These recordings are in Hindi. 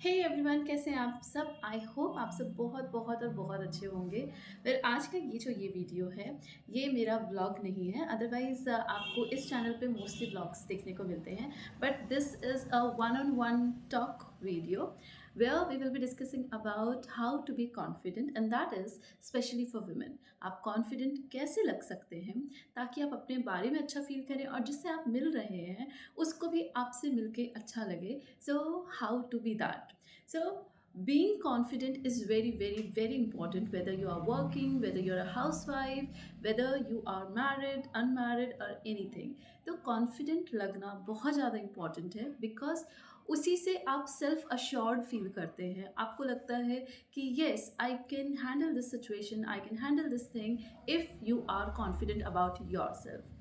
हे एवरीवन, कैसे हैं आप सब। आई होप आप सब बहुत बहुत और बहुत अच्छे होंगे। फिर आज का ये वीडियो है, ये मेरा व्लॉग नहीं है। अदरवाइज़ आपको इस चैनल पे मोस्टली व्लॉग्स देखने को मिलते हैं, but this is a one on one talk video where we will be discussing about how to be confident, and that is especially for women। आप confident कैसे लग सकते हैं ताकि आप अपने बारे में अच्छा फील करें और जिससे आप मिल रहे हैं उसको भी आपसे मिलके अच्छा लगे। So how to be that? So being confident is very very very important, whether you are working, whether you're a housewife, whether you are married, unmarried or anything। तो कॉन्फिडेंट लगना बहुत ज़्यादा इम्पॉर्टेंट है, बिकॉज उसी से आप सेल्फ अश्योर्ड फील करते हैं। आपको लगता है कि yes, I can handle this situation, I can handle this thing if you are confident about your self.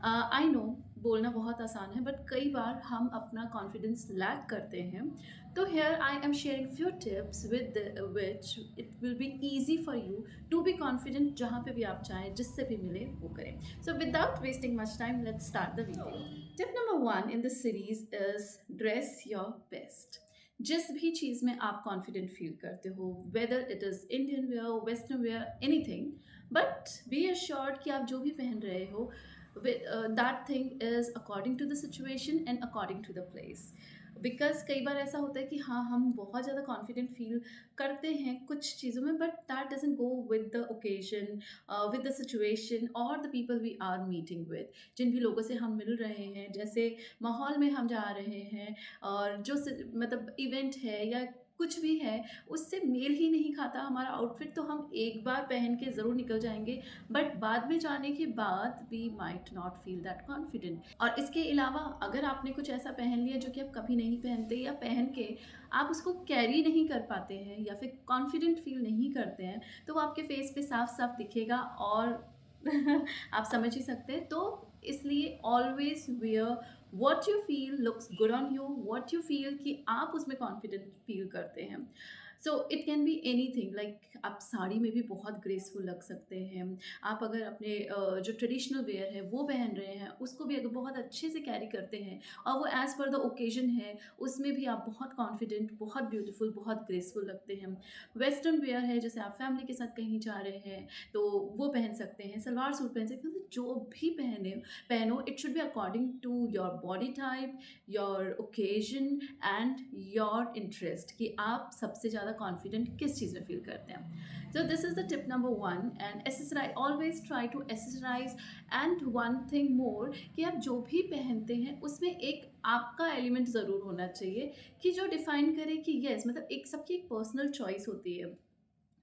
I know बोलना बहुत आसान है, बट कई बार हम अपना कॉन्फिडेंस लैक करते हैं। तो here I am sharing few tips with which it will be easy for you to be confident, जहाँ पे भी आप चाहें, जिससे भी मिले वो करें। So without wasting much time, let's start the video. Tip number 1 in this series is dress your best. जिस भी चीज़ में आप कॉन्फिडेंट फील करते हो, whether it is Indian wear, western wear, anything, but B assured कि आप जो भी पहन रहे हो, that thing is according to the situation and according to the place। Because कई बार ऐसा होता है कि हाँ, हम बहुत ज़्यादा कॉन्फिडेंट फील करते हैं कुछ चीज़ों में, but that doesn't go with the occasion, with the situation और the people we are meeting with. जिन भी लोगों से हम मिल रहे हैं, जैसे माहौल में हम जा रहे हैं, और जो मतलब इवेंट है या कुछ भी है, उससे मेल ही नहीं खाता हमारा आउटफिट, तो हम एक बार पहन के ज़रूर निकल जाएंगे, बट बाद में जाने के बाद we might not feel that confident. और इसके अलावा अगर आपने कुछ ऐसा पहन लिया जो कि आप कभी नहीं पहनते, या पहन के आप उसको कैरी नहीं कर पाते हैं, या फिर कॉन्फिडेंट फील नहीं करते हैं, तो वो आपके फेस पे साफ साफ दिखेगा और आप समझ ही सकते हैं। तो इसलिए always wear what you feel looks good on you, what you feel कि आप उसमें कॉन्फिडेंट फील करते हैं। So it can be any thing, like आप साड़ी में भी बहुत ग्रेसफुल लग सकते हैं। आप अगर अपने जो ट्रेडिशनल वेयर है वो पहन रहे हैं, उसको भी अगर बहुत अच्छे से कैरी करते हैं और वो एज़ पर द ओकेजन है, उसमें भी आप बहुत कॉन्फिडेंट, बहुत ब्यूटीफुल, बहुत ग्रेसफुल लगते हैं। वेस्टर्न वेयर है, जैसे आप फैमिली के साथ कहीं जा रहे हैं तो वो पहन सकते हैं, सलवार सूट पहन सकते हैं। तो जो भी पहनो, it should be according to your body type, your occasion and your interest, कि आप सबसे ज़्यादा कॉन्फिडेंट किस चीज़ में फील करते हैं। So this is the tip number 1। And accessorize, always try to accessorize. And one thing more, कि आप जो भी पहनते हैं उसमें एक आपका एलिमेंट ज़रूर होना चाहिए, कि जो डिफाइन करे कि येस, मतलब एक सबकी एक पर्सनल चॉइस होती है।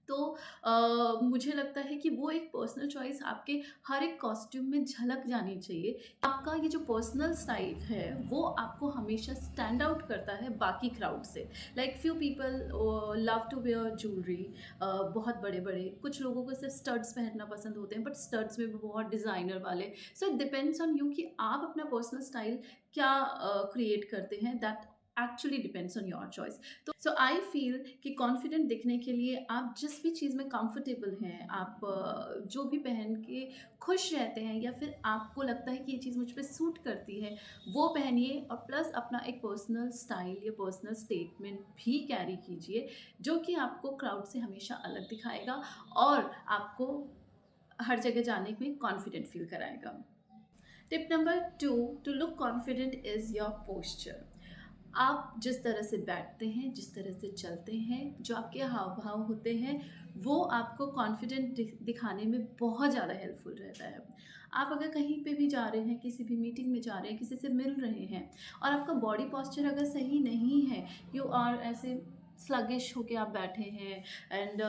तो मुझे लगता है कि वो एक पर्सनल चॉइस आपके हर एक कॉस्ट्यूम में झलक जानी चाहिए। आपका ये जो पर्सनल स्टाइल है वो आपको हमेशा स्टैंड आउट करता है बाकी क्राउड से। Like few people love to wear jewellery, बहुत बड़े बड़े, कुछ लोगों को सिर्फ स्टड्स पहनना पसंद होते हैं, बट स्टड्स में भी बहुत डिज़ाइनर वाले। So it depends on you कि आप अपना पर्सनल स्टाइल क्या क्रिएट करते हैं। That actually depends on your choice. तो सो आई फील कि कॉन्फिडेंट दिखने के लिए आप जिस भी चीज़ में कंफर्टेबल हैं, आप जो भी पहन के खुश रहते हैं, या फिर आपको लगता है कि ये चीज़ मुझ पे सूट करती है, वो पहनिए। और प्लस अपना एक पर्सनल स्टाइल या पर्सनल स्टेटमेंट भी कैरी कीजिए, जो कि आपको क्राउड से हमेशा अलग दिखाएगा और आपको हर जगह जाने में कॉन्फिडेंट फील कराएगा। Tip number 2 to look confident is your posture. आप जिस तरह से बैठते हैं, जिस तरह से चलते हैं, जो आपके हाव-भाव होते हैं, वो आपको कॉन्फिडेंट दिखाने में बहुत ज़्यादा हेल्पफुल रहता है। आप अगर कहीं पे भी जा रहे हैं, किसी भी मीटिंग में जा रहे हैं, किसी से मिल रहे हैं, और आपका बॉडी पोस्चर अगर सही नहीं है, यू आर ऐसे स्लगिश होके आप बैठे हैं, एंड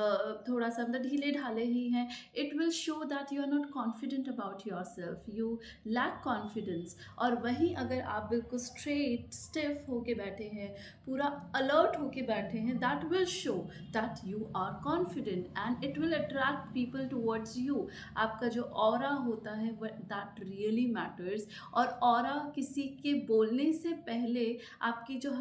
थोड़ा सा मतलब ढीले-ढाले ही हैं, it will show that you are not confident about yourself, you lack confidence. और वहीं अगर आप बिल्कुल स्ट्रेट स्टिफ होके बैठे हैं, पूरा अलर्ट होके बैठे हैं, that will show that you are confident and it will attract people towards you. आपका जो ऑरा होता है दैट रियली मैटर्स। और ऑरा किसी के बोलने से पहले आपकी जो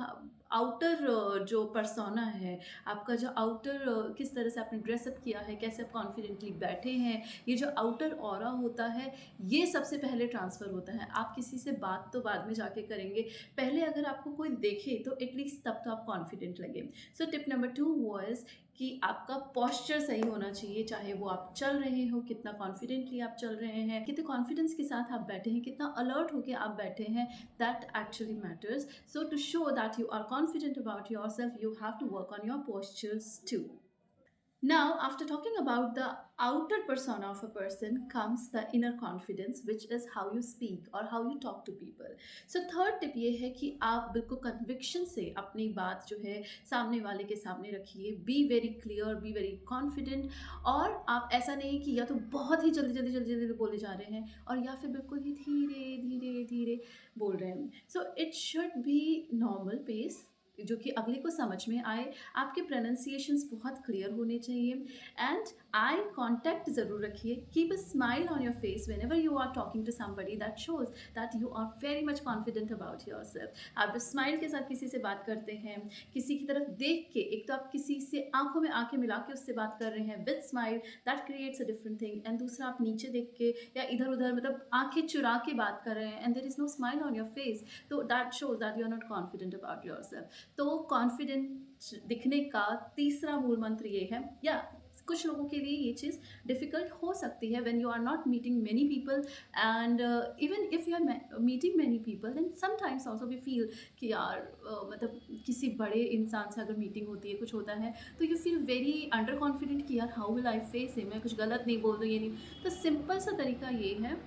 आउटर जो पर्सोना है, आपका जो आउटर किस तरह से आपने ड्रेसअप किया है, कैसे आप कॉन्फिडेंटली बैठे हैं, ये जो आउटर ऑरा होता है, ये सबसे पहले ट्रांसफ़र होता है। आप किसी से बात तो बाद में जाके करेंगे, पहले अगर आपको कोई देखे तो एटलीस्ट तब तो आप कॉन्फिडेंट लगे। सो टिप नंबर 2 वाज़ कि आपका पोस्चर सही होना चाहिए, चाहे वो आप चल रहे हो, कितना कॉन्फिडेंटली आप चल रहे हैं, कितने कॉन्फिडेंस के साथ आप बैठे हैं, कितना अलर्ट होके आप बैठे हैं, that actually matters. So to show that you are confident about yourself, you have to work on your postures too. Now, after talking about the outer persona of a person comes the inner confidence, which is how you speak or how you talk to people. So third tip ये है कि आप बिल्कुल conviction से अपनी बात जो है सामने वाले के सामने रखिए. Be very clear, be very confident. और आप ऐसा नहीं कि या तो बहुत ही जल्दी बोले जा रहे हैं और या फिर बिल्कुल ही धीरे बोल रहे हैं. So it should be normal pace जो कि अगले को समझ में आए. आपके प्रोनाउंसिएशंस बहुत क्लियर होने चाहिए एंड आई कॉन्टैक्ट ज़रूर रखिए. Keep a smile on your face whenever you are talking to somebody. That shows that you are very much confident about your self. आप स्माइल के साथ किसी से बात करते हैं, किसी की तरफ देख के, एक तो आप किसी से आंखों में आंखें मिला के उससे बात कर रहे हैं with smile, that creates a different thing. And दूसरा, आप नीचे देख के या इधर उधर मतलब आंखें चुरा के बात कर रहे हैं and there is no smile on your face, तो that shows that you are not confident about your self. तो कॉन्फिडेंट दिखने का तीसरा मूल मंत्र ये है. या कुछ लोगों के लिए ये चीज़ डिफ़िकल्ट हो सकती है when you are not meeting many people and even if you are meeting many people then sometimes also we feel कि यार मतलब किसी बड़े इंसान से अगर मीटिंग होती है, कुछ होता है, तो you feel very under confident कि यार how will I face him, मैं कुछ गलत नहीं बोल दूँ, ये नहीं. तो सिंपल सा तरीका ये है,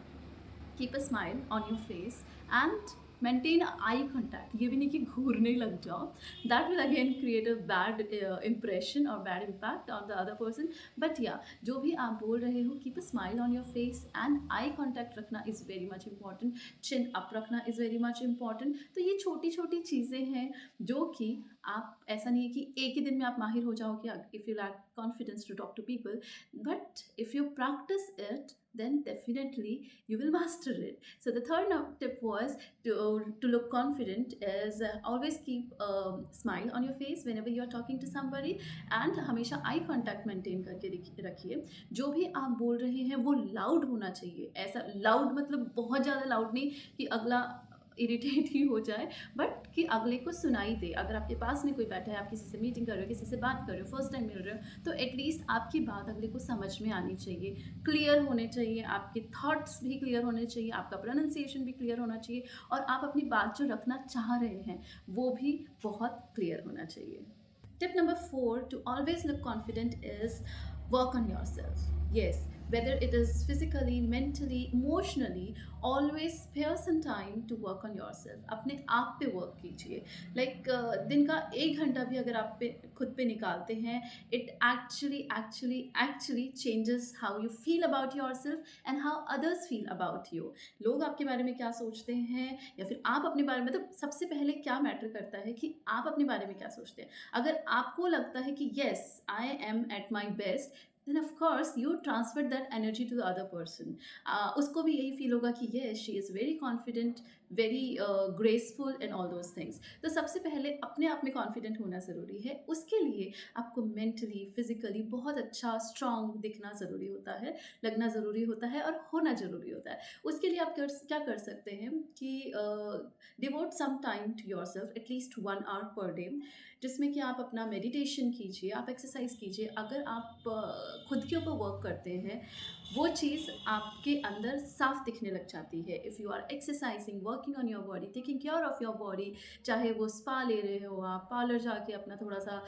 keep a smile on your face and maintain eye contact. ये भी नहीं कि घूरने लग जाओ, that will again create a bad impression और bad impact on the other person. But या जो भी आप बोल रहे हो, keep a smile on your face and eye contact रखना is very much important. Chin up रखना इज़ वेरी मच इंपॉर्टेंट. तो ये छोटी छोटी चीज़ें हैं जो कि आप, ऐसा नहीं है कि एक ही दिन में आप माहिर हो जाओगे if you lack confidence to talk to people, but if you practice it then definitely you will master it. So the third tip was to look confident is always keep a smile on your face whenever you are talking to somebody and हमेशा eye contact maintain करके रखिए. जो भी आप बोल रहे हैं वो loud होना चाहिए. ऐसा loud मतलब बहुत ज़्यादा loud नहीं कि अगला इरिटेट ही हो जाए, बट कि अगले को सुनाई दे. अगर आपके पास में कोई बैठा है, आप किसी से मीटिंग कर रहे हो, किसी से बात कर रहे हो, फर्स्ट टाइम मिल रहे हो, तो एटलीस्ट आपकी बात अगले को समझ में आनी चाहिए, क्लियर होने चाहिए, आपके थॉट्स भी क्लियर होने चाहिए, आपका प्रोनाउंसिएशन भी क्लियर होना चाहिए और आप अपनी बात जो रखना चाह रहे हैं वो भी बहुत क्लियर होना चाहिए. Tip number 4 to always look confident is work on yourself. Yes, whether it is physically, mentally, emotionally, always spare some time to work on yourself. अपने आप पे वर्क कीजिए. दिन का 1 घंटा भी अगर आप पे खुद पे निकालते हैं, it actually changes how you feel about yourself and how others feel about you. लोग आपके बारे में क्या सोचते हैं या फिर आप अपने बारे में, मतलब सबसे पहले क्या मैटर करता है कि आप अपने बारे में क्या सोचते हैं. अगर आपको लगता है कि yes, I am at my best, then of course you transfer that energy to the other person. उसको भी यही फील होगा कि yes, she is very confident, very graceful and all those things. तो सबसे पहले अपने आप में कॉन्फिडेंट होना ज़रूरी है. उसके लिए आपको मेंटली, फिजिकली बहुत अच्छा स्ट्रांग दिखना ज़रूरी होता है, लगना ज़रूरी होता है और होना ज़रूरी होता है. उसके लिए आप क्या कर सकते हैं कि devote some time to your self, at least 1 hour per day, जिसमें कि आप अपना मेडिटेशन कीजिए, आप एक्सरसाइज कीजिए. अगर आप खुद के ऊपर वर्क करते हैं, वो चीज़ आपके अंदर साफ दिखने लग जाती है. If you are exercising, working on your body, taking care of your body, चाहे वो स्पा ले रहे हो, आप पार्लर जाके अपना थोड़ा सा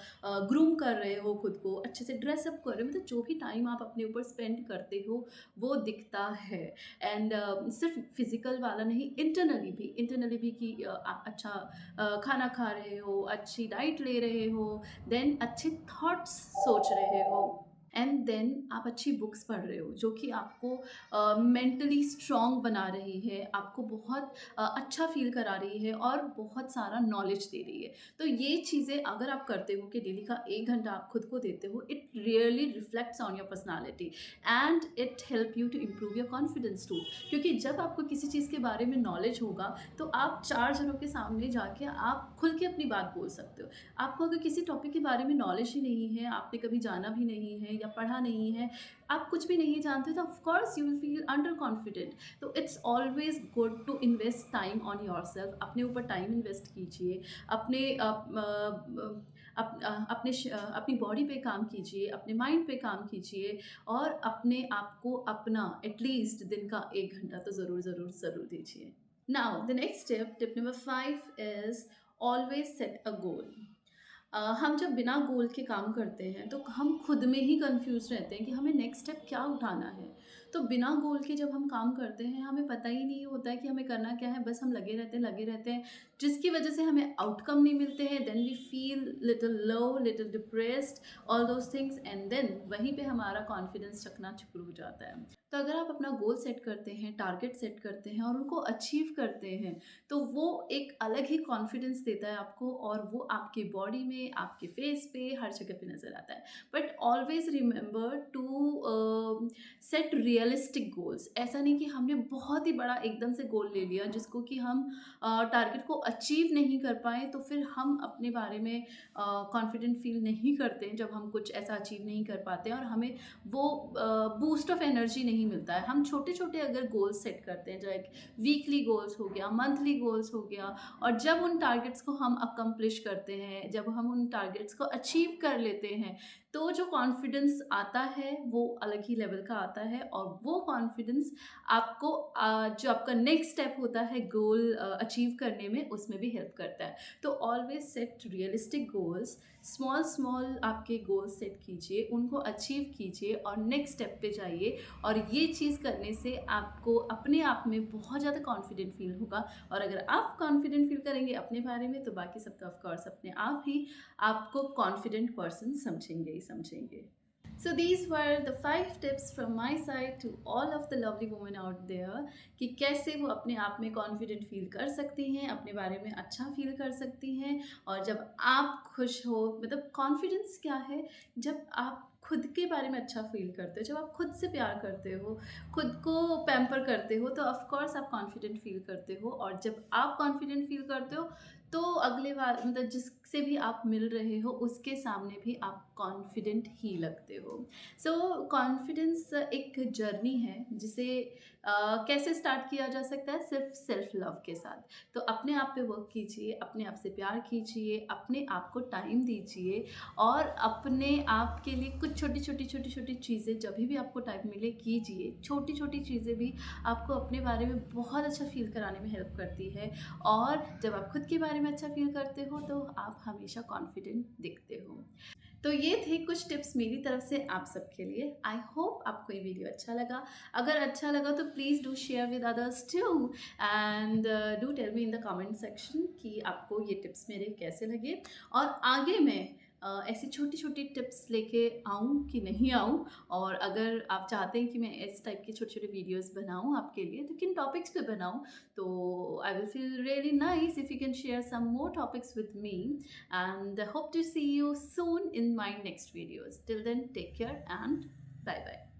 ग्रूम कर रहे हो, खुद को अच्छे से ड्रेसअप कर रहे हो, मतलब जो भी टाइम आप अपने ऊपर स्पेंड करते हो वो दिखता है. एंड सिर्फ फिजिकल वाला नहीं, इंटरनली भी कि आप अच्छा खाना खा रहे हो, अच्छी डाइट ले रहे हो, देन अच्छे थॉट्स सोच रहे हो, एंड देन आप अच्छी बुक्स पढ़ रहे हो जो कि आपको मेंटली स्ट्रॉन्ग बना रही है, आपको बहुत अच्छा फील करा रही है और बहुत सारा नॉलेज दे रही है। तो ये चीज़ें अगर आप करते हो कि डेली का 1 घंटा आप खुद को देते हो, it really reflects on your personality and it help you to improve your confidence too. क्योंकि जब आपको किसी चीज़ के बारे में नॉलेज होगा तो आप 4 जनों के सामने जाके आप खुल के अपनी बात बोल सकते हो। आपको अगर किसी टॉपिक के बारे में नॉलेज ही नहीं है, आपने कभी जाना भी नहीं है या पढ़ा नहीं है, आप कुछ भी नहीं जानते, तो of course you will feel under confident. तो it's always good to invest time on yourself. अपने ऊपर टाइम इन्वेस्ट कीजिए, अपने अपनी बॉडी पे काम कीजिए, अपने माइंड पे काम कीजिए और अपने आप को अपना एटलीस्ट दिन का 1 घंटा तो ज़रूर ज़रूर ज़रूर दीजिए। Now the next tip, tip number 5 is always set a goal. हम जब बिना गोल के काम करते हैं तो हम खुद में ही कंफ्यूज रहते हैं कि हमें नेक्स्ट स्टेप क्या उठाना है। तो बिना गोल के जब हम काम करते हैं हमें पता ही नहीं होता है कि हमें करना क्या है, बस हम लगे रहते हैं, जिसकी वजह से हमें आउटकम नहीं मिलते हैं। Then we feel little low, little depressed, all those things, and then वहीं पे हमारा कॉन्फिडेंस चकनाचूर हो जाता है। तो अगर आप अपना गोल सेट करते हैं, टारगेट सेट करते हैं और उनको अचीव करते हैं, तो वो एक अलग ही कॉन्फिडेंस देता है आपको और वो आपकी बॉडी में, आपके फेस पे, हर जगह पे नज़र आता है। But always remember to set realistic goals. ऐसा नहीं कि हमने बहुत ही बड़ा एकदम से गोल ले लिया जिसको कि हम टारगेट को अचीव नहीं कर पाए, तो फिर हम अपने बारे में कॉन्फिडेंट फील नहीं करते हैं जब हम कुछ ऐसा अचीव नहीं कर पाते और हमें वो बूस्ट ऑफ एनर्जी नहीं मिलता है। हम छोटे छोटे अगर गोल्स सेट करते हैं, जैसे वीकली गोल्स हो गया, मंथली गोल्स हो गया, और जब उन टारगेट्स को हम अकम्प्लिश करते हैं, जब हम उन टारगेट्स को अचीव कर लेते हैं, तो जो कॉन्फिडेंस आता है वो अलग ही लेवल का आता है और वो कॉन्फिडेंस आपको जो आपका नेक्स्ट स्टेप होता है गोल अचीव करने में, उसमें भी हेल्प करता है। तो always set realistic goals, small small आपके गोल्स सेट कीजिए, उनको अचीव कीजिए और नेक्स्ट स्टेप पे जाइए। और ये चीज़ करने से आपको अपने आप में बहुत ज़्यादा कॉन्फिडेंट फील होगा। और अगर आप कॉन्फिडेंट फील करेंगे अपने बारे में, तो बाकी सबका ऑफकोर्स अपने आप ही आपको कॉन्फिडेंट पर्सन समझेंगे ही समझेंगे। So these were the 5 tips from my side to all of the lovely women out there कि कैसे वो अपने आप में कॉन्फिडेंट फील कर सकती हैं, अपने बारे में अच्छा फील कर सकती हैं। और जब आप खुश हो, मतलब कॉन्फिडेंस क्या है, जब आप खुद के बारे में अच्छा फील करते हो, जब आप खुद से प्यार करते हो, खुद को पैम्पर करते हो, तो ऑफ कोर्स आप कॉन्फिडेंट फील करते हो। और जब आप कॉन्फिडेंट फील करते हो तो अगले बार, मतलब जिससे भी आप मिल रहे हो उसके सामने भी आप कॉन्फिडेंट ही लगते हो। सो कॉन्फिडेंस एक जर्नी है जिसे कैसे स्टार्ट किया जा सकता है, सिर्फ सेल्फ लव के साथ। तो अपने आप पे वर्क कीजिए, अपने आप से प्यार कीजिए, अपने आप को टाइम दीजिए और अपने आप के लिए कुछ छोटी छोटी चीज़ें जब भी आपको टाइम मिले कीजिए। छोटी छोटी चीज़ें भी आपको अपने बारे में बहुत अच्छा फील कराने में हेल्प करती है और जब आप खुद के बारे में अच्छा फील करते हो तो आप हमेशा कॉन्फिडेंट दिखते हो। तो ये थे कुछ टिप्स मेरी तरफ से आप सबके लिए। आई होप आपको ये वीडियो अच्छा लगा। अगर अच्छा लगा तो please do share with others too and do tell me in the comment section कि आपको ये टिप्स मेरे कैसे लगे और आगे मैं ऐसी छोटी छोटी टिप्स लेके आऊँ कि नहीं आऊँ। और अगर आप चाहते हैं कि मैं इस टाइप की छोटे छोटे वीडियोस बनाऊँ आपके लिए, तो किन टॉपिक्स पे बनाऊँ, तो I will feel really nice if you can share some more topics with me and hope to see you soon in my next videos. Till then, take care and bye bye.